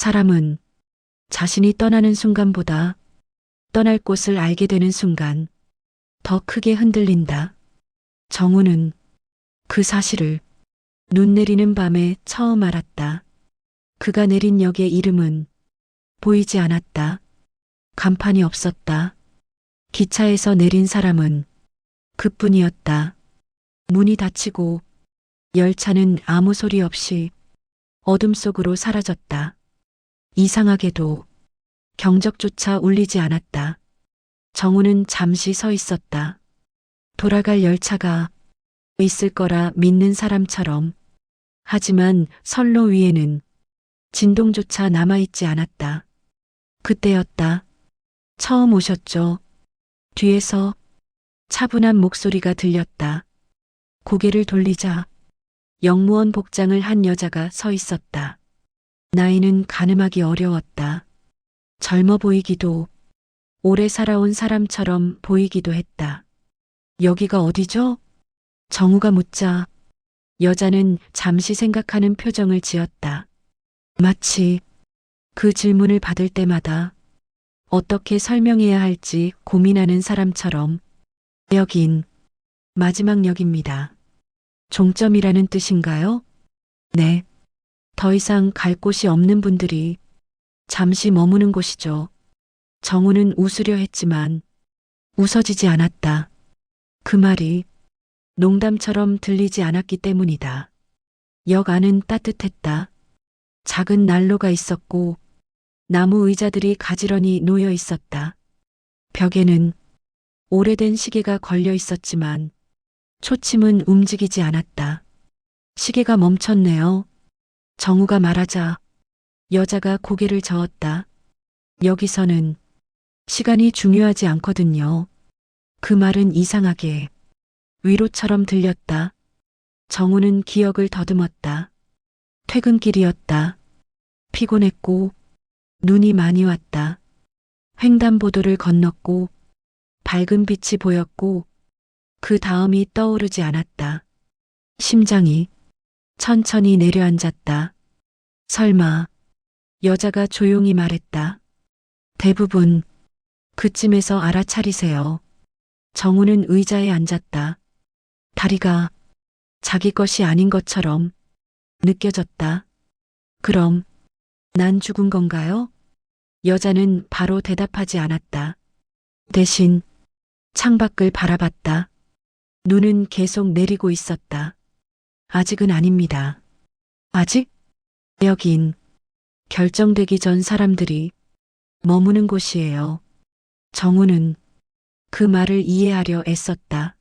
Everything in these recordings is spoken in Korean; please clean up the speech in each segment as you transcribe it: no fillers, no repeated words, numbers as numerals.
사람은 자신이 떠나는 순간보다 떠날 곳을 알게 되는 순간 더 크게 흔들린다. 정우는 그 사실을 눈 내리는 밤에 처음 알았다. 그가 내린 역의 이름은 보이지 않았다. 간판이 없었다. 기차에서 내린 사람은 그뿐이었다. 문이 닫히고 열차는 아무 소리 없이 어둠 속으로 사라졌다. 이상하게도 경적조차 울리지 않았다. 정우는 잠시 서 있었다. 돌아갈 열차가 있을 거라 믿는 사람처럼. 하지만 선로 위에는 진동조차 남아있지 않았다. 그때였다. 처음 오셨죠? 뒤에서 차분한 목소리가 들렸다. 고개를 돌리자 영무원 복장을 한 여자가 서 있었다. 나이는 가늠하기 어려웠다. 젊어 보이기도 오래 살아온 사람처럼 보이기도 했다. 여기가 어디죠? 정우가 묻자 여자는 잠시 생각하는 표정을 지었다. 마치 그 질문을 받을 때마다 어떻게 설명해야 할지 고민하는 사람처럼. 여긴 마지막 역입니다. 종점이라는 뜻인가요? 네. 더 이상 갈 곳이 없는 분들이 잠시 머무는 곳이죠. 정우는 웃으려 했지만 웃어지지 않았다. 그 말이 농담처럼 들리지 않았기 때문이다. 역 안은 따뜻했다. 작은 난로가 있었고 나무 의자들이 가지런히 놓여 있었다. 벽에는 오래된 시계가 걸려 있었지만 초침은 움직이지 않았다. 시계가 멈췄네요. 정우가 말하자 여자가 고개를 저었다. 여기서는 시간이 중요하지 않거든요. 그 말은 이상하게 위로처럼 들렸다. 정우는 기억을 더듬었다. 퇴근길이었다. 피곤했고 눈이 많이 왔다. 횡단보도를 건넜고 밝은 빛이 보였고 그 다음이 떠오르지 않았다. 심장이 천천히 내려앉았다. 설마. 여자가 조용히 말했다. 대부분 그쯤에서 알아차리세요. 정우는 의자에 앉았다. 다리가 자기 것이 아닌 것처럼 느껴졌다. 그럼 난 죽은 건가요? 여자는 바로 대답하지 않았다. 대신 창밖을 바라봤다. 눈은 계속 내리고 있었다. 아직은 아닙니다. 아직? 여긴 결정되기 전 사람들이 머무는 곳이에요. 정우는 그 말을 이해하려 애썼다.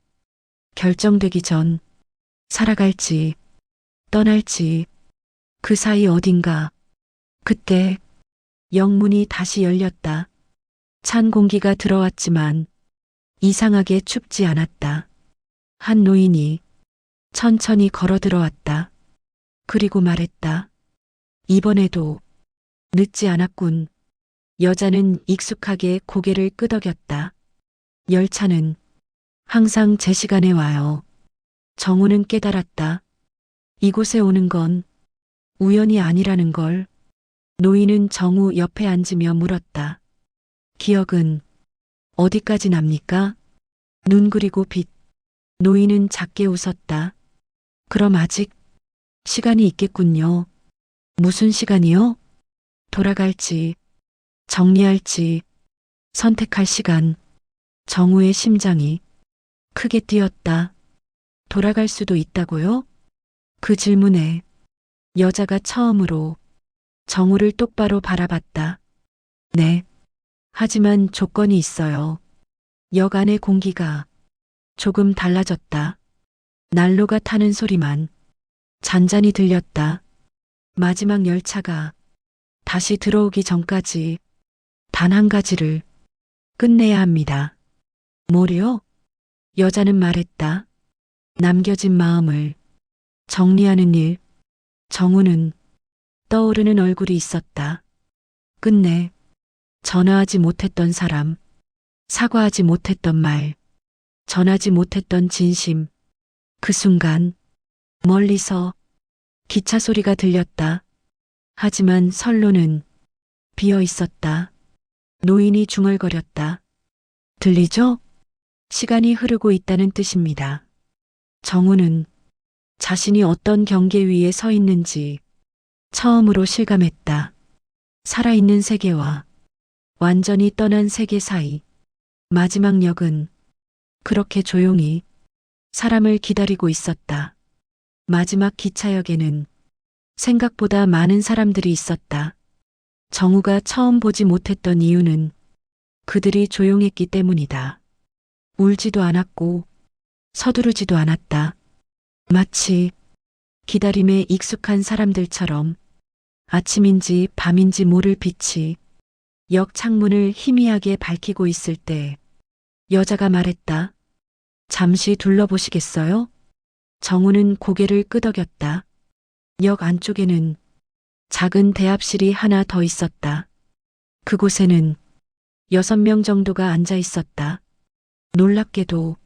결정되기 전 살아갈지 떠날지 그 사이 어딘가. 그때 역문이 다시 열렸다. 찬 공기가 들어왔지만 이상하게 춥지 않았다. 한 노인이 천천히 걸어 들어왔다. 그리고 말했다. 이번에도 늦지 않았군. 여자는 익숙하게 고개를 끄덕였다. 열차는 항상 제 시간에 와요. 정우는 깨달았다. 이곳에 오는 건 우연이 아니라는 걸. 노인은 정우 옆에 앉으며 물었다. 기억은 어디까지 납니까? 눈 그리고 빛. 노인은 작게 웃었다. 그럼 아직 시간이 있겠군요. 무슨 시간이요? 돌아갈지, 정리할지, 선택할 시간. 정우의 심장이 크게 뛰었다. 돌아갈 수도 있다고요? 그 질문에 여자가 처음으로 정우를 똑바로 바라봤다. 네. 하지만 조건이 있어요. 역 안의 공기가 조금 달라졌다. 난로가 타는 소리만 잔잔히 들렸다. 마지막 열차가 다시 들어오기 전까지 단 한 가지를 끝내야 합니다. 뭐요? 여자는 말했다. 남겨진 마음을 정리하는 일. 정우는 떠오르는 얼굴이 있었다. 끝내 전화하지 못했던 사람, 사과하지 못했던 말, 전하지 못했던 진심. 그 순간 멀리서 기차 소리가 들렸다. 하지만 선로는 비어 있었다. 노인이 중얼거렸다. 들리죠? 시간이 흐르고 있다는 뜻입니다. 정우는 자신이 어떤 경계 위에 서 있는지 처음으로 실감했다. 살아있는 세계와 완전히 떠난 세계 사이. 마지막 역은 그렇게 조용히 사람을 기다리고 있었다. 마지막 기차역에는 생각보다 많은 사람들이 있었다. 정우가 처음 보지 못했던 이유는 그들이 조용했기 때문이다. 울지도 않았고 서두르지도 않았다. 마치 기다림에 익숙한 사람들처럼 아침인지 밤인지 모를 빛이 역 창문을 희미하게 밝히고 있을 때 여자가 말했다. 잠시 둘러보시겠어요? 정우는 고개를 끄덕였다. 역 안쪽에는 작은 대합실이 하나 더 있었다. 그곳에는 6명 정도가 앉아 있었다. 놀랍게도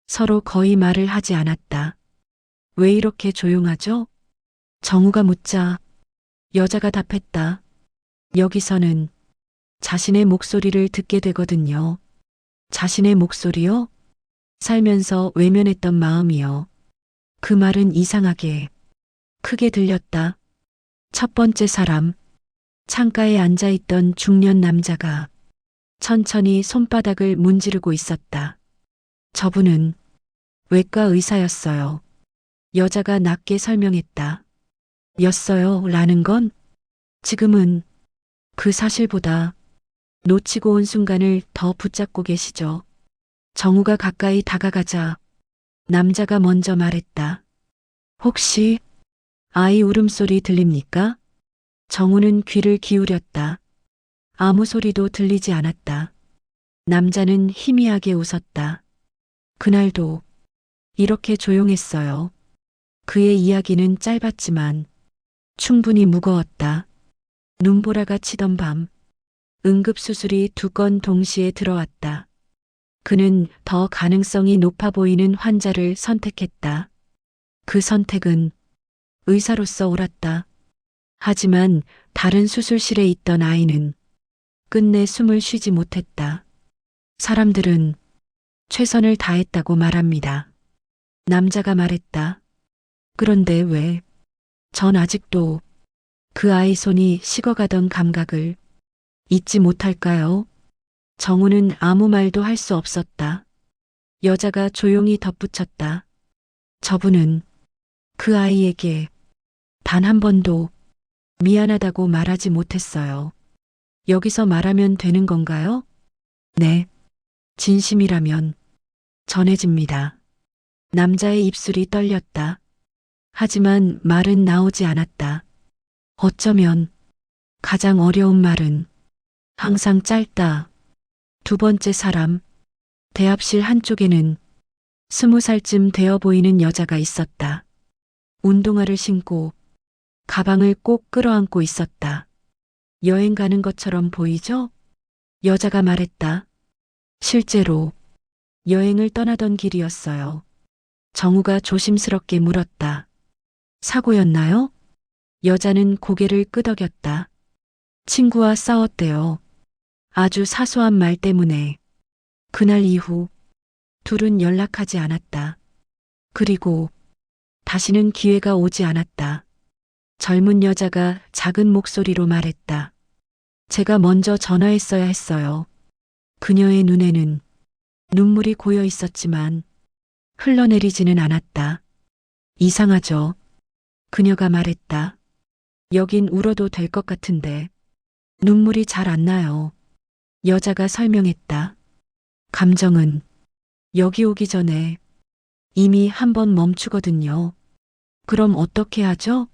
서로 거의 말을 하지 않았다. 왜 이렇게 조용하죠? 정우가 묻자 여자가 답했다. 여기서는 자신의 목소리를 듣게 되거든요. 자신의 목소리요? 살면서 외면했던 마음이요. 그 말은 이상하게 크게 들렸다. 첫 번째 사람, 창가에 앉아있던 중년 남자가 천천히 손바닥을 문지르고 있었다. 저분은 외과 의사였어요. 여자가 낮게 설명했다. 였어요 라는 건 지금은 그 사실보다 놓치고 온 순간을 더 붙잡고 계시죠. 정우가 가까이 다가가자 남자가 먼저 말했다. 혹시 아이 울음소리 들립니까? 정우는 귀를 기울였다. 아무 소리도 들리지 않았다. 남자는 희미하게 웃었다. 그날도 이렇게 조용했어요. 그의 이야기는 짧았지만 충분히 무거웠다. 눈보라가 치던 밤, 응급수술이 2건 동시에 들어왔다. 그는 더 가능성이 높아 보이는 환자를 선택했다. 그 선택은 의사로서 옳았다. 하지만 다른 수술실에 있던 아이는 끝내 숨을 쉬지 못했다. 사람들은 최선을 다했다고 말합니다. 남자가 말했다. 그런데 왜? 전 아직도 그 아이 손이 식어가던 감각을 잊지 못할까요? 정우는 아무 말도 할 수 없었다. 여자가 조용히 덧붙였다. 저분은 그 아이에게 단 한 번도 미안하다고 말하지 못했어요. 여기서 말하면 되는 건가요? 네. 진심이라면 전해집니다. 남자의 입술이 떨렸다. 하지만 말은 나오지 않았다. 어쩌면 가장 어려운 말은 항상 짧다. 2번째 사람, 대합실 한쪽에는 20살쯤 되어 보이는 여자가 있었다. 운동화를 신고 가방을 꼭 끌어안고 있었다. 여행 가는 것처럼 보이죠? 여자가 말했다. 실제로 여행을 떠나던 길이었어요. 정우가 조심스럽게 물었다. 사고였나요? 여자는 고개를 끄덕였다. 친구와 싸웠대요. 아주 사소한 말 때문에. 그날 이후 둘은 연락하지 않았다. 그리고 다시는 기회가 오지 않았다. 젊은 여자가 작은 목소리로 말했다. 제가 먼저 전화했어야 했어요. 그녀의 눈에는 눈물이 고여 있었지만 흘러내리지는 않았다. 이상하죠? 그녀가 말했다. 여긴 울어도 될 것 같은데 눈물이 잘 안 나요. 여자가 설명했다. 감정은 여기 오기 전에 이미 한 번 멈추거든요. 그럼 어떻게 하죠?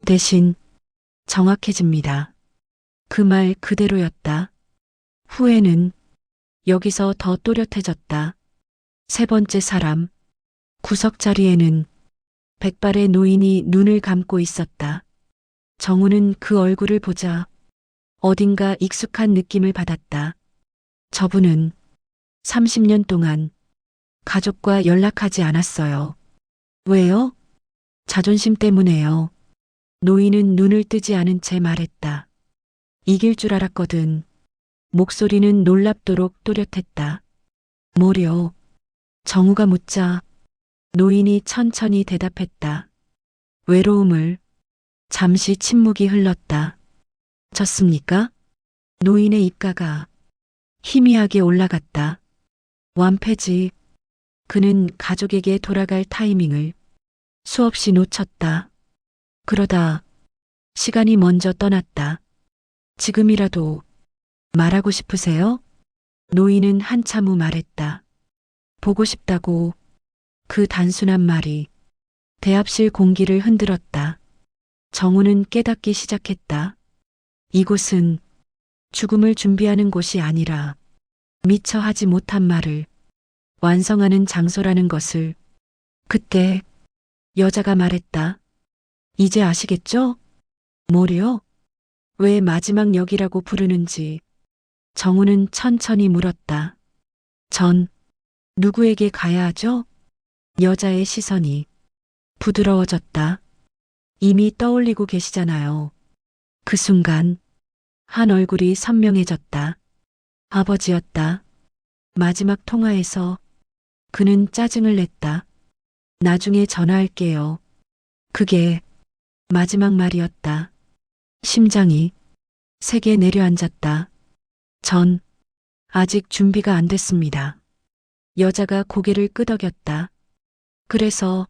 대신 정확해집니다. 그 말 그대로였다. 후회는 여기서 더 또렷해졌다. 3번째 사람, 구석 자리에는 백발의 노인이 눈을 감고 있었다. 정우는 그 얼굴을 보자 어딘가 익숙한 느낌을 받았다. 저분은 30년 동안 가족과 연락하지 않았어요. 왜요? 자존심 때문에요. 노인은 눈을 뜨지 않은 채 말했다. 이길 줄 알았거든. 목소리는 놀랍도록 또렷했다. 뭐려? 정우가 묻자 노인이 천천히 대답했다. 외로움을. 잠시 침묵이 흘렀다. 졌습니까? 노인의 입가가 희미하게 올라갔다. 완패지. 그는 가족에게 돌아갈 타이밍을 수없이 놓쳤다. 그러다 시간이 먼저 떠났다. 지금이라도 말하고 싶으세요? 노인은 한참 후 말했다. 보고 싶다고. 그 단순한 말이 대합실 공기를 흔들었다. 정우는 깨닫기 시작했다. 이곳은 죽음을 준비하는 곳이 아니라 미처 하지 못한 말을 완성하는 장소라는 것을. 그때 여자가 말했다. 이제 아시겠죠? 뭐래요? 왜 마지막 역이라고 부르는지. 정우는 천천히 물었다. 전 누구에게 가야 하죠? 여자의 시선이 부드러워졌다. 이미 떠올리고 계시잖아요. 그 순간 한 얼굴이 선명해졌다. 아버지였다. 마지막 통화에서 그는 짜증을 냈다. 나중에 전화할게요. 그게 마지막 말이었다. 심장이 세게 내려앉았다. 전 아직 준비가 안 됐습니다. 여자가 고개를 끄덕였다. 그래서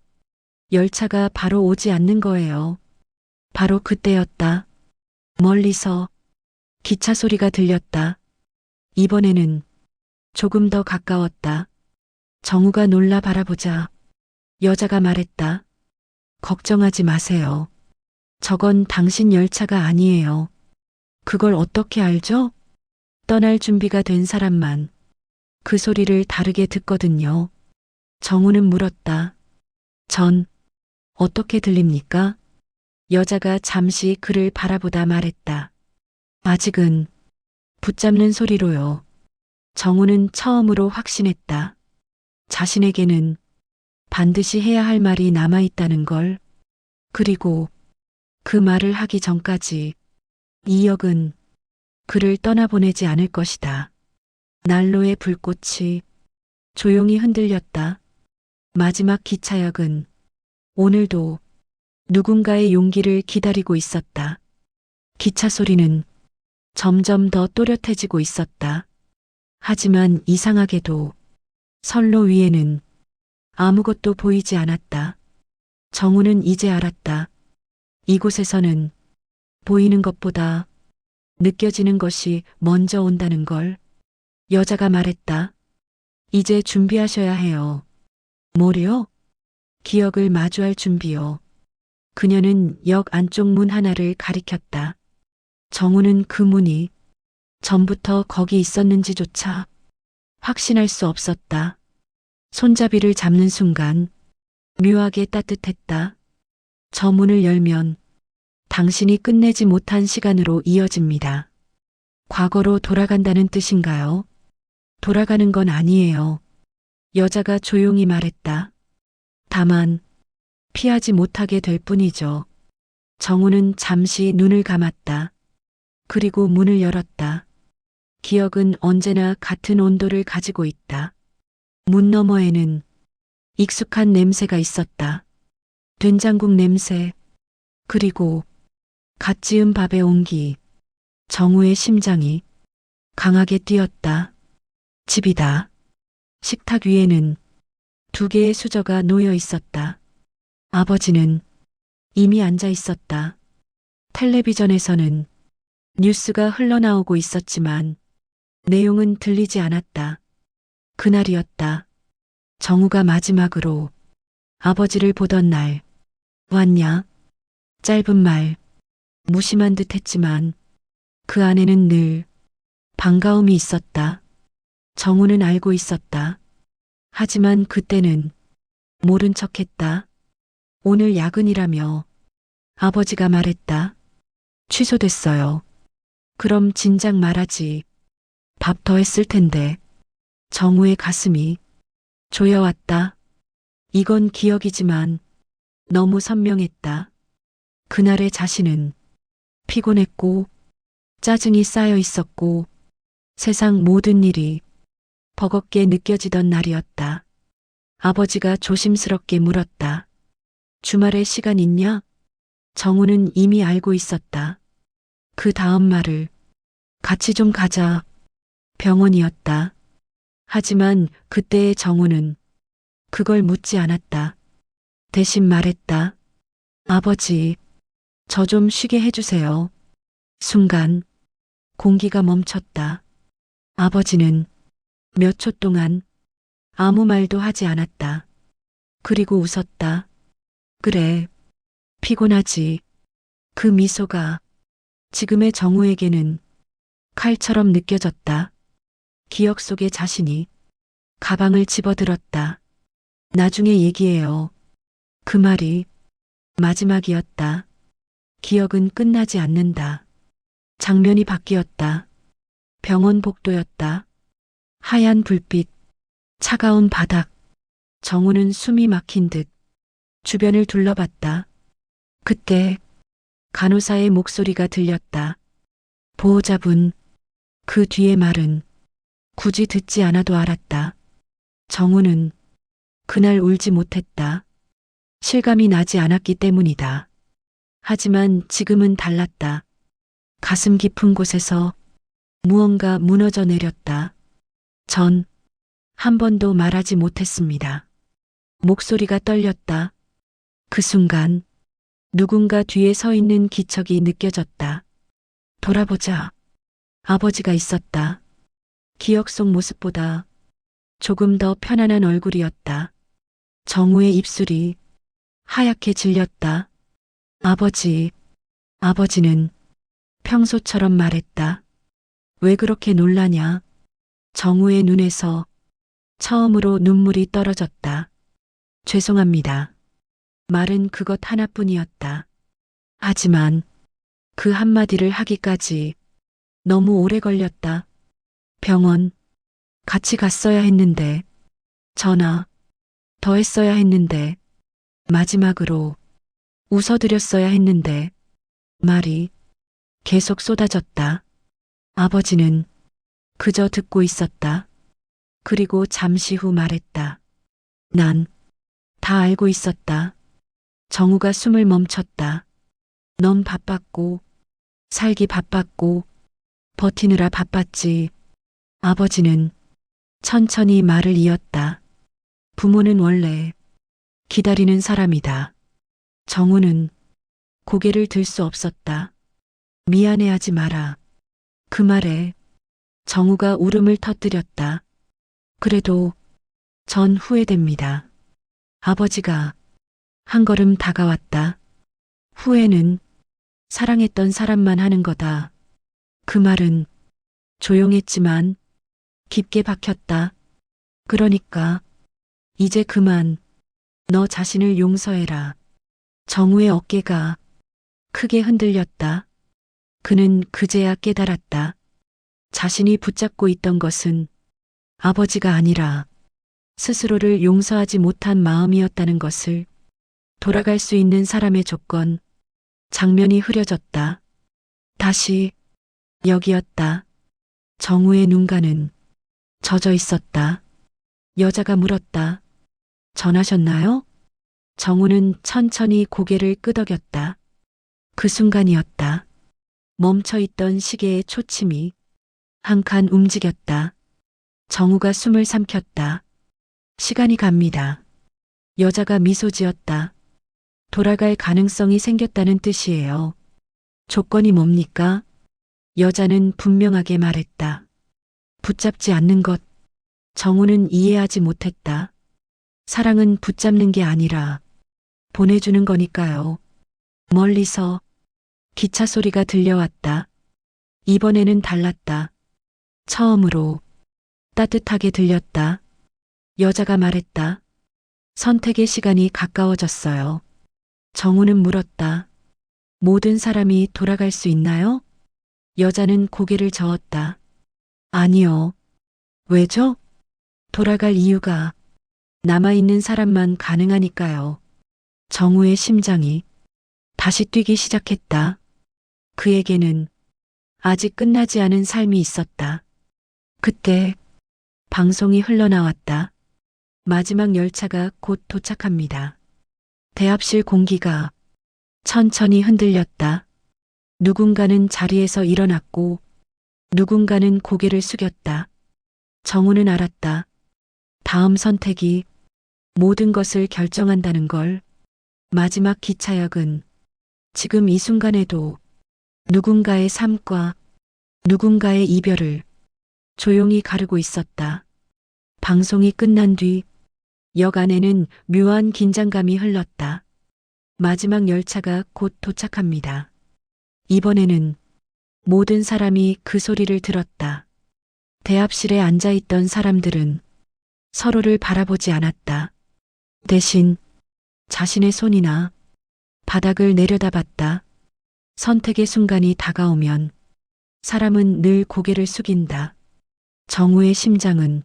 열차가 바로 오지 않는 거예요. 바로 그때였다. 멀리서 기차 소리가 들렸다. 이번에는 조금 더 가까웠다. 정우가 놀라 바라보자 여자가 말했다. 걱정하지 마세요. 저건 당신 열차가 아니에요. 그걸 어떻게 알죠? 떠날 준비가 된 사람만 그 소리를 다르게 듣거든요. 정우는 물었다. 전 어떻게 들립니까? 여자가 잠시 그를 바라보다 말했다. 아직은 붙잡는 소리로요. 정우는 처음으로 확신했다. 자신에게는 반드시 해야 할 말이 남아있다는 걸. 그리고 그 말을 하기 전까지 이 역은 그를 떠나보내지 않을 것이다. 난로의 불꽃이 조용히 흔들렸다. 마지막 기차역은 오늘도 누군가의 용기를 기다리고 있었다. 기차 소리는 점점 더 또렷해지고 있었다. 하지만 이상하게도 선로 위에는 아무것도 보이지 않았다. 정우는 이제 알았다. 이곳에서는 보이는 것보다 느껴지는 것이 먼저 온다는 걸. 여자가 말했다. 이제 준비하셔야 해요. 뭐래요? 기억을 마주할 준비요. 그녀는 역 안쪽 문 하나를 가리켰다. 정우는 그 문이 전부터 거기 있었는지조차 확신할 수 없었다. 손잡이를 잡는 순간 묘하게 따뜻했다. 저 문을 열면 당신이 끝내지 못한 시간으로 이어집니다. 과거로 돌아간다는 뜻인가요? 돌아가는 건 아니에요. 여자가 조용히 말했다. 다만 피하지 못하게 될 뿐이죠. 정우는 잠시 눈을 감았다. 그리고 문을 열었다. 기억은 언제나 같은 온도를 가지고 있다. 문 너머에는 익숙한 냄새가 있었다. 된장국 냄새, 그리고 갓 지은 밥의 온기. 정우의 심장이 강하게 뛰었다. 집이다. 식탁 위에는 2개의 수저가 놓여 있었다. 아버지는 이미 앉아 있었다. 텔레비전에서는 뉴스가 흘러나오고 있었지만 내용은 들리지 않았다. 그날이었다. 정우가 마지막으로 아버지를 보던 날. 왔냐? 짧은 말, 무심한 듯 했지만 그 안에는 늘 반가움이 있었다. 정우는 알고 있었다. 하지만 그때는 모른 척했다. 오늘 야근이라며 아버지가 말했다. 취소됐어요. 그럼 진작 말하지. 밥 더 했을 텐데. 정우의 가슴이 조여왔다. 이건 기억이지만 너무 선명했다. 그날의 자신은 피곤했고 짜증이 쌓여 있었고 세상 모든 일이 버겁게 느껴지던 날이었다. 아버지가 조심스럽게 물었다. 주말에 시간 있냐? 정우는 이미 알고 있었다. 그 다음 말을 같이 좀 가자. 병원이었다. 하지만 그때의 정우는 그걸 묻지 않았다. 대신 말했다. 아버지, 저 좀 쉬게 해주세요. 순간 공기가 멈췄다. 아버지는 몇 초 동안 아무 말도 하지 않았다. 그리고 웃었다. 그래, 피곤하지. 그 미소가 지금의 정우에게는 칼처럼 느껴졌다. 기억 속의 자신이 가방을 집어들었다. 나중에 얘기해요. 그 말이 마지막이었다. 기억은 끝나지 않는다. 장면이 바뀌었다. 병원 복도였다. 하얀 불빛, 차가운 바닥. 정우는 숨이 막힌 듯 주변을 둘러봤다. 그때 간호사의 목소리가 들렸다. 보호자분, 그 뒤의 말은 굳이 듣지 않아도 알았다. 정우는 그날 울지 못했다. 실감이 나지 않았기 때문이다. 하지만 지금은 달랐다. 가슴 깊은 곳에서 무언가 무너져 내렸다. 전 한 번도 말하지 못했습니다. 목소리가 떨렸다. 그 순간 누군가 뒤에 서 있는 기척이 느껴졌다. 돌아보자. 아버지가 있었다. 기억 속 모습보다 조금 더 편안한 얼굴이었다. 정우의 입술이 하얗게 질렸다. 아버지, 아버지는 평소처럼 말했다. 왜 그렇게 놀라냐? 정우의 눈에서 처음으로 눈물이 떨어졌다. 죄송합니다. 말은 그것 하나뿐이었다. 하지만 그 한마디를 하기까지 너무 오래 걸렸다. 병원, 같이 갔어야 했는데, 전화, 더 했어야 했는데, 마지막으로 웃어드렸어야 했는데, 말이 계속 쏟아졌다. 아버지는 그저 듣고 있었다. 그리고 잠시 후 말했다. 난 다 알고 있었다. 정우가 숨을 멈췄다. 넌 바빴고, 살기 바빴고, 버티느라 바빴지. 아버지는 천천히 말을 이었다. 부모는 원래 기다리는 사람이다. 정우는 고개를 들 수 없었다. 미안해하지 마라. 그 말에 정우가 울음을 터뜨렸다. 그래도 전 후회됩니다. 아버지가 한 걸음 다가왔다. 후회는 사랑했던 사람만 하는 거다. 그 말은 조용했지만 깊게 박혔다. 그러니까 이제 그만 너 자신을 용서해라. 정우의 어깨가 크게 흔들렸다. 그는 그제야 깨달았다. 자신이 붙잡고 있던 것은 아버지가 아니라 스스로를 용서하지 못한 마음이었다는 것을. 돌아갈 수 있는 사람의 조건. 장면이 흐려졌다. 다시 여기였다. 정우의 눈가는 젖어 있었다. 여자가 물었다. 전하셨나요? 정우는 천천히 고개를 끄덕였다. 그 순간이었다. 멈춰있던 시계의 초침이 한 칸 움직였다. 정우가 숨을 삼켰다. 시간이 갑니다. 여자가 미소 지었다. 돌아갈 가능성이 생겼다는 뜻이에요. 조건이 뭡니까? 여자는 분명하게 말했다. 붙잡지 않는 것. 정우는 이해하지 못했다. 사랑은 붙잡는 게 아니라 보내주는 거니까요. 멀리서 기차 소리가 들려왔다. 이번에는 달랐다. 처음으로 따뜻하게 들렸다. 여자가 말했다. 선택의 시간이 가까워졌어요. 정우는 물었다. 모든 사람이 돌아갈 수 있나요? 여자는 고개를 저었다. 아니요. 왜죠? 돌아갈 이유가 남아있는 사람만 가능하니까요. 정우의 심장이 다시 뛰기 시작했다. 그에게는 아직 끝나지 않은 삶이 있었다. 그때 방송이 흘러나왔다. 마지막 열차가 곧 도착합니다. 대합실 공기가 천천히 흔들렸다. 누군가는 자리에서 일어났고 누군가는 고개를 숙였다. 정우는 알았다. 다음 선택이 모든 것을 결정한다는 걸. 마지막 기차역은 지금 이 순간에도 누군가의 삶과 누군가의 이별을 조용히 가르고 있었다. 방송이 끝난 뒤 역 안에는 묘한 긴장감이 흘렀다. 마지막 열차가 곧 도착합니다. 이번에는 모든 사람이 그 소리를 들었다. 대합실에 앉아있던 사람들은 서로를 바라보지 않았다. 대신 자신의 손이나 바닥을 내려다봤다. 선택의 순간이 다가오면 사람은 늘 고개를 숙인다. 정우의 심장은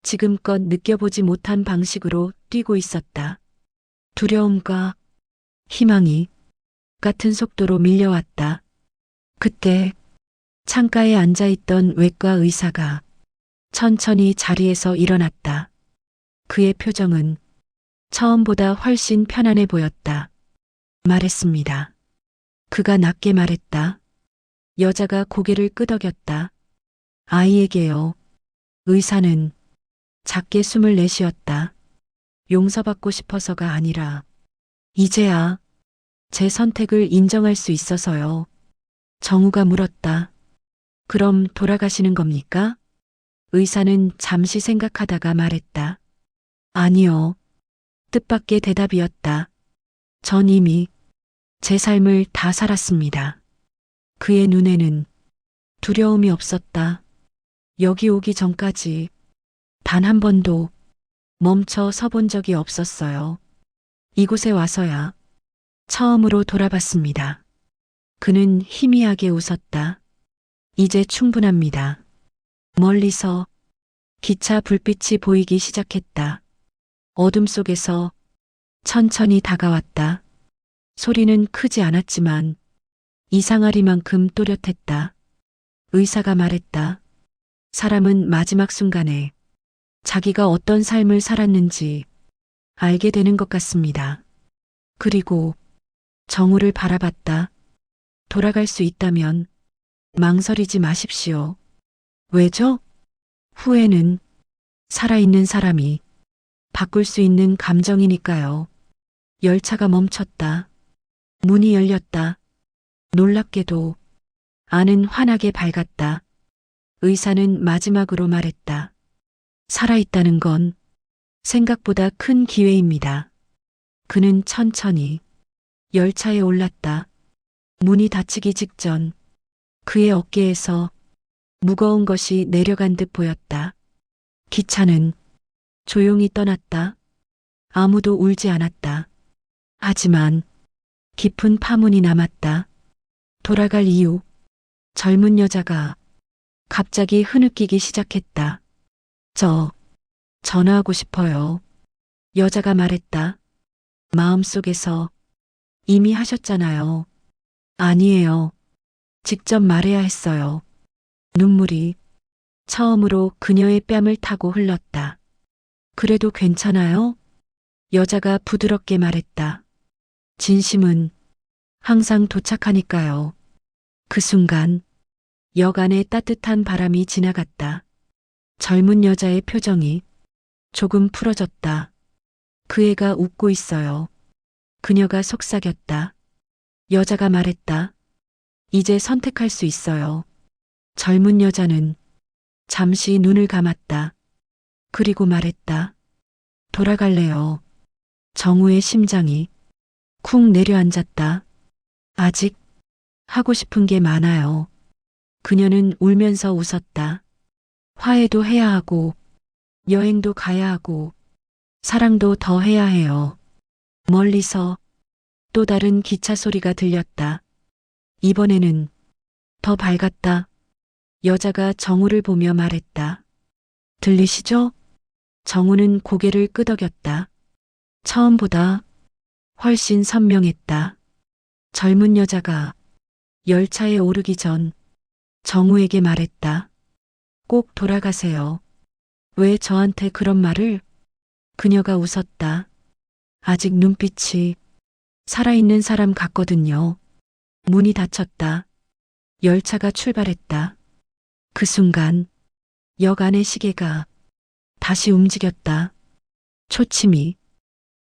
지금껏 느껴보지 못한 방식으로 뛰고 있었다. 두려움과 희망이 같은 속도로 밀려왔다. 그때 창가에 앉아있던 외과 의사가 천천히 자리에서 일어났다. 그의 표정은 처음보다 훨씬 편안해 보였다. 말했습니다. 그가 낮게 말했다. 여자가 고개를 끄덕였다. 아이에게요. 의사는 작게 숨을 내쉬었다. 용서받고 싶어서가 아니라 이제야 제 선택을 인정할 수 있어서요. 정우가 물었다. 그럼 돌아가시는 겁니까? 의사는 잠시 생각하다가 말했다. 아니요. 뜻밖의 대답이었다. 전 이미 제 삶을 다 살았습니다. 그의 눈에는 두려움이 없었다. 여기 오기 전까지 단 한 번도 멈춰 서본 적이 없었어요. 이곳에 와서야 처음으로 돌아봤습니다. 그는 희미하게 웃었다. 이제 충분합니다. 멀리서 기차 불빛이 보이기 시작했다. 어둠 속에서 천천히 다가왔다. 소리는 크지 않았지만 이상하리만큼 또렷했다. 의사가 말했다. 사람은 마지막 순간에 자기가 어떤 삶을 살았는지 알게 되는 것 같습니다. 그리고 정우를 바라봤다. 돌아갈 수 있다면 망설이지 마십시오. 왜죠? 후회는 살아있는 사람이 바꿀 수 있는 감정이니까요. 열차가 멈췄다. 문이 열렸다. 놀랍게도 안은 환하게 밝았다. 의사는 마지막으로 말했다. 살아있다는 건 생각보다 큰 기회입니다. 그는 천천히 열차에 올랐다. 문이 닫히기 직전 그의 어깨에서 무거운 것이 내려간 듯 보였다. 기차는 조용히 떠났다. 아무도 울지 않았다. 하지만 깊은 파문이 남았다. 돌아갈 이유. 젊은 여자가 갑자기 흐느끼기 시작했다. 저 전화하고 싶어요. 여자가 말했다. 마음속에서 이미 하셨잖아요. 아니에요. 직접 말해야 했어요. 눈물이 처음으로 그녀의 뺨을 타고 흘렀다. 그래도 괜찮아요? 여자가 부드럽게 말했다. 진심은 항상 도착하니까요. 그 순간 역 안에 따뜻한 바람이 지나갔다. 젊은 여자의 표정이 조금 풀어졌다. 그 애가 웃고 있어요. 그녀가 속삭였다. 여자가 말했다. 이제 선택할 수 있어요. 젊은 여자는 잠시 눈을 감았다. 그리고 말했다. 돌아갈래요. 정우의 심장이 쿵 내려앉았다. 아직 하고 싶은 게 많아요. 그녀는 울면서 웃었다. 화해도 해야 하고, 여행도 가야 하고, 사랑도 더 해야 해요. 멀리서 또 다른 기차 소리가 들렸다. 이번에는 더 밝았다. 여자가 정우를 보며 말했다. 들리시죠? 정우는 고개를 끄덕였다. 처음보다 훨씬 선명했다. 젊은 여자가 열차에 오르기 전 정우에게 말했다. 꼭 돌아가세요. 왜 저한테 그런 말을? 그녀가 웃었다. 아직 눈빛이 살아있는 사람 같거든요. 문이 닫혔다. 열차가 출발했다. 그 순간 역 안의 시계가 다시 움직였다. 초침이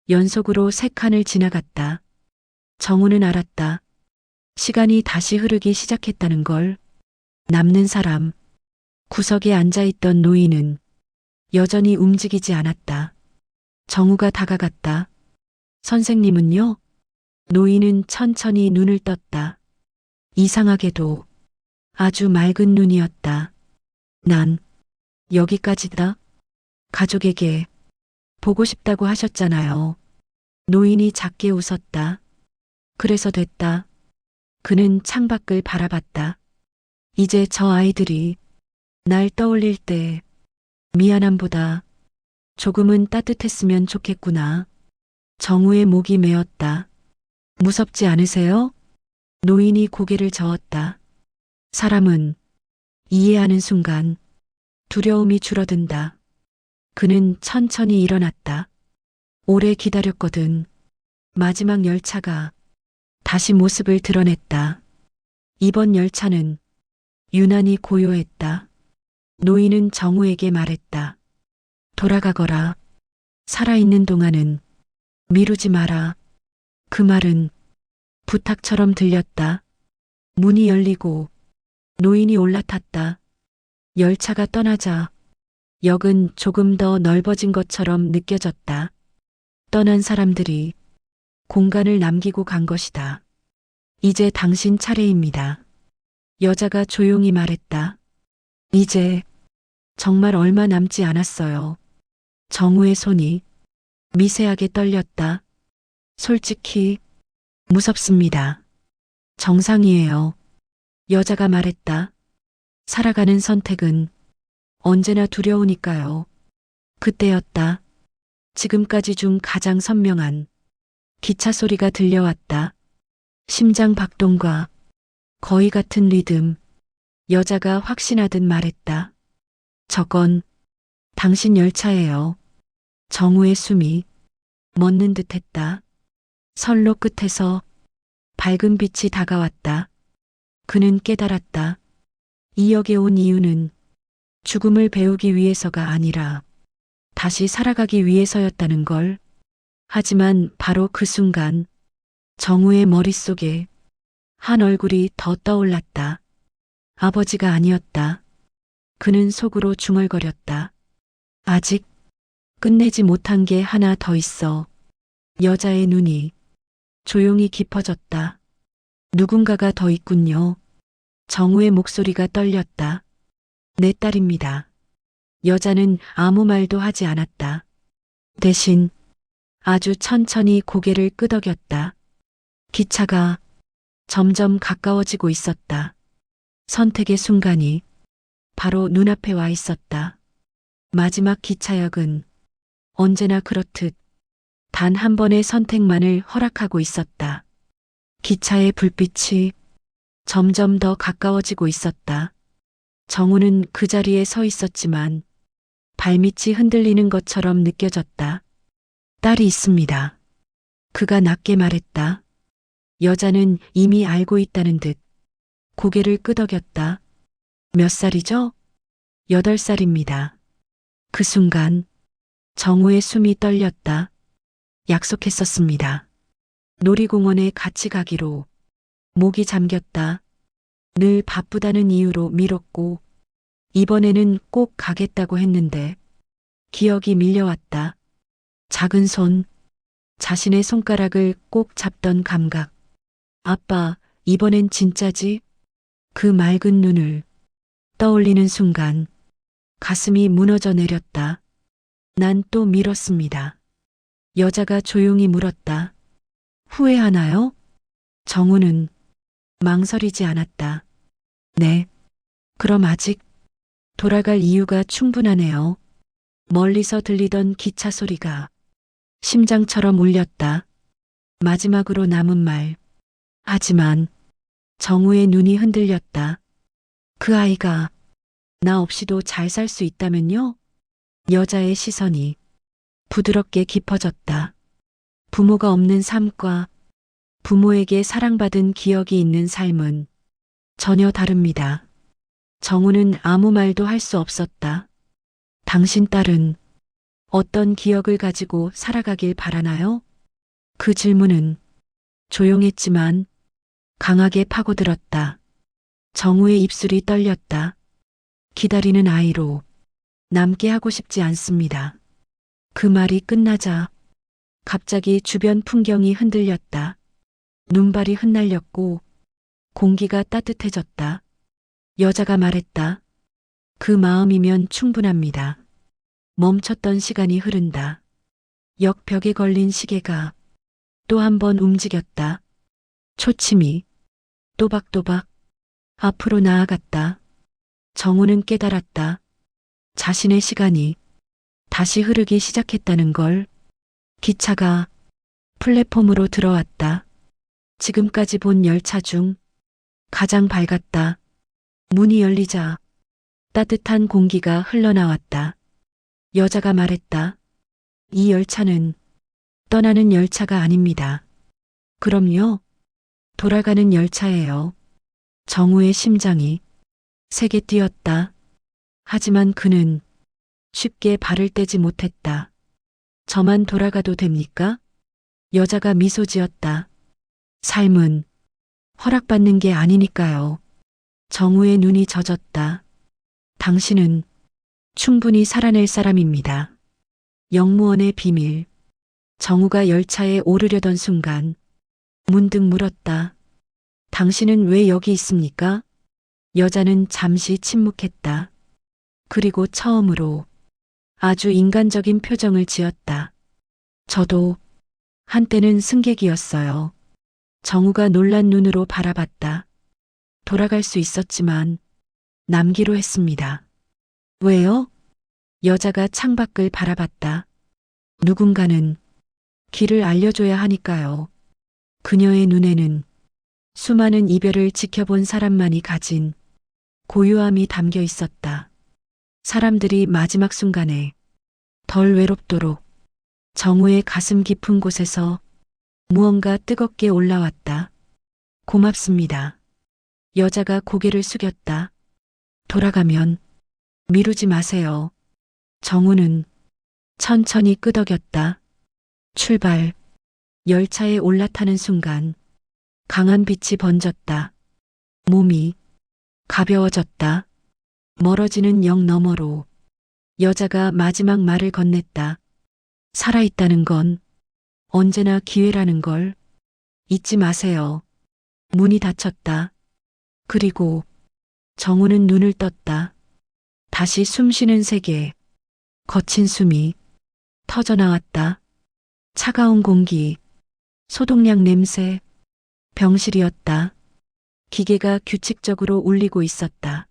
연속으로 3칸을 지나갔다. 정우는 알았다. 시간이 다시 흐르기 시작했다는 걸. 남는 사람, 구석에 앉아있던 노인은 여전히 움직이지 않았다. 정우가 다가갔다. 선생님은요? 노인은 천천히 눈을 떴다. 이상하게도 아주 맑은 눈이었다. 난 여기까지다. 가족에게 보고 싶다고 하셨잖아요. 노인이 작게 웃었다. 그래서 됐다. 그는 창밖을 바라봤다. 이제 저 아이들이 날 떠올릴 때 미안함보다 조금은 따뜻했으면 좋겠구나. 정우의 목이 메었다. 무섭지 않으세요? 노인이 고개를 저었다. 사람은 이해하는 순간 두려움이 줄어든다. 그는 천천히 일어났다. 오래 기다렸거든. 마지막 열차가 다시 모습을 드러냈다. 이번 열차는 유난히 고요했다. 노인은 정우에게 말했다. 돌아가거라. 살아있는 동안은 미루지 마라. 그 말은 부탁처럼 들렸다. 문이 열리고 노인이 올라탔다. 열차가 떠나자 역은 조금 더 넓어진 것처럼 느껴졌다. 떠난 사람들이 공간을 남기고 간 것이다. 이제 당신 차례입니다. 여자가 조용히 말했다. 이제 정말 얼마 남지 않았어요. 정우의 손이 미세하게 떨렸다. 솔직히 무섭습니다. 정상이에요. 여자가 말했다. 살아가는 선택은 언제나 두려우니까요. 그때였다. 지금까지 중 가장 선명한 기차 소리가 들려왔다. 심장 박동과 거의 같은 리듬. 여자가 확신하듯 말했다. 저건 당신 열차예요. 정우의 숨이 멎는 듯했다. 선로 끝에서 밝은 빛이 다가왔다. 그는 깨달았다. 이 역에 온 이유는 죽음을 배우기 위해서가 아니라 다시 살아가기 위해서였다는 걸. 하지만 바로 그 순간 정우의 머릿속에 한 얼굴이 더 떠올랐다. 아버지가 아니었다. 그는 속으로 중얼거렸다. 아직 끝내지 못한 게 하나 더 있어. 여자의 눈이 조용히 깊어졌다. 누군가가 더 있군요. 정우의 목소리가 떨렸다. 내 딸입니다. 여자는 아무 말도 하지 않았다. 대신 아주 천천히 고개를 끄덕였다. 기차가 점점 가까워지고 있었다. 선택의 순간이 바로 눈앞에 와 있었다. 마지막 기차역은 언제나 그렇듯 단 한 번의 선택만을 허락하고 있었다. 기차의 불빛이 점점 더 가까워지고 있었다. 정우는 그 자리에 서 있었지만 발밑이 흔들리는 것처럼 느껴졌다. 딸이 있습니다. 그가 낮게 말했다. 여자는 이미 알고 있다는 듯 고개를 끄덕였다. 몇 살이죠? 8살입니다. 그 순간 정우의 숨이 떨렸다. 약속했었습니다. 놀이공원에 같이 가기로. 목이 잠겼다. 늘 바쁘다는 이유로 미뤘고 이번에는 꼭 가겠다고 했는데 기억이 밀려왔다. 작은 손, 자신의 손가락을 꼭 잡던 감각. 아빠, 이번엔 진짜지? 그 맑은 눈을 떠올리는 순간 가슴이 무너져 내렸다. 난 또 미뤘습니다. 여자가 조용히 물었다. 후회하나요? 정우는 망설이지 않았다. 네. 그럼 아직 돌아갈 이유가 충분하네요. 멀리서 들리던 기차 소리가 심장처럼 울렸다. 마지막으로 남은 말. 하지만 정우의 눈이 흔들렸다. 그 아이가 나 없이도 잘 살 수 있다면요? 여자의 시선이 부드럽게 깊어졌다. 부모가 없는 삶과 부모에게 사랑받은 기억이 있는 삶은 전혀 다릅니다. 정우는 아무 말도 할 수 없었다. 당신 딸은 어떤 기억을 가지고 살아가길 바라나요? 그 질문은 조용했지만 강하게 파고들었다. 정우의 입술이 떨렸다. 기다리는 아이로 남게 하고 싶지 않습니다. 그 말이 끝나자 갑자기 주변 풍경이 흔들렸다. 눈발이 흩날렸고 공기가 따뜻해졌다. 여자가 말했다. 그 마음이면 충분합니다. 멈췄던 시간이 흐른다. 역 벽에 걸린 시계가 또 한 번 움직였다. 초침이 또박또박 앞으로 나아갔다. 정우는 깨달았다. 자신의 시간이 다시 흐르기 시작했다는 걸. 기차가 플랫폼으로 들어왔다. 지금까지 본 열차 중 가장 밝았다. 문이 열리자 따뜻한 공기가 흘러나왔다. 여자가 말했다. 이 열차는 떠나는 열차가 아닙니다. 그럼요. 돌아가는 열차예요. 정우의 심장이 세게 뛰었다. 하지만 그는 쉽게 발을 떼지 못했다. 저만 돌아가도 됩니까? 여자가 미소 지었다. 삶은 허락받는 게 아니니까요. 정우의 눈이 젖었다. 당신은 충분히 살아낼 사람입니다. 영무원의 비밀. 정우가 열차에 오르려던 순간 문득 물었다. 당신은 왜 여기 있습니까? 여자는 잠시 침묵했다. 그리고 처음으로 아주 인간적인 표정을 지었다. 저도 한때는 승객이었어요. 정우가 놀란 눈으로 바라봤다. 돌아갈 수 있었지만 남기로 했습니다. 왜요? 여자가 창밖을 바라봤다. 누군가는 길을 알려줘야 하니까요. 그녀의 눈에는 수많은 이별을 지켜본 사람만이 가진 고요함이 담겨 있었다. 사람들이 마지막 순간에 덜 외롭도록. 정우의 가슴 깊은 곳에서 무언가 뜨겁게 올라왔다. 고맙습니다. 여자가 고개를 숙였다. 돌아가면 미루지 마세요. 정우는 천천히 끄덕였다. 출발. 열차에 올라타는 순간 강한 빛이 번졌다. 몸이 가벼워졌다. 멀어지는 역 너머로 여자가 마지막 말을 건넸다. 살아있다는 건 언제나 기회라는 걸 잊지 마세요. 문이 닫혔다. 그리고 정우는 눈을 떴다. 다시 숨쉬는 세계. 거친 숨이 터져나왔다. 차가운 공기, 소독약 냄새, 병실이었다. 기계가 규칙적으로 울리고 있었다.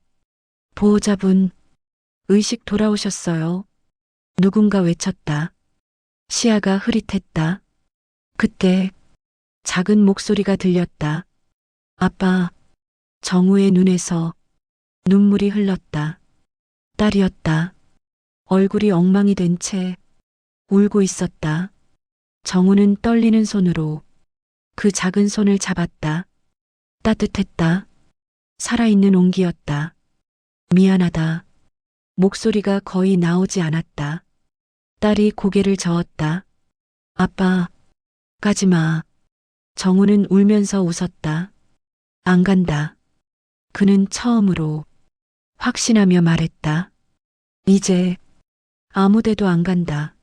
보호자분, 의식 돌아오셨어요. 누군가 외쳤다. 시야가 흐릿했다. 그때 작은 목소리가 들렸다. 아빠. 정우의 눈에서 눈물이 흘렀다. 딸이었다. 얼굴이 엉망이 된 채 울고 있었다. 정우는 떨리는 손으로 그 작은 손을 잡았다. 따뜻했다. 살아있는 온기였다. 미안하다. 목소리가 거의 나오지 않았다. 딸이 고개를 저었다. 아빠, 가지 마. 정우는 울면서 웃었다. 안 간다. 그는 처음으로 확신하며 말했다. 이제 아무 데도 안 간다.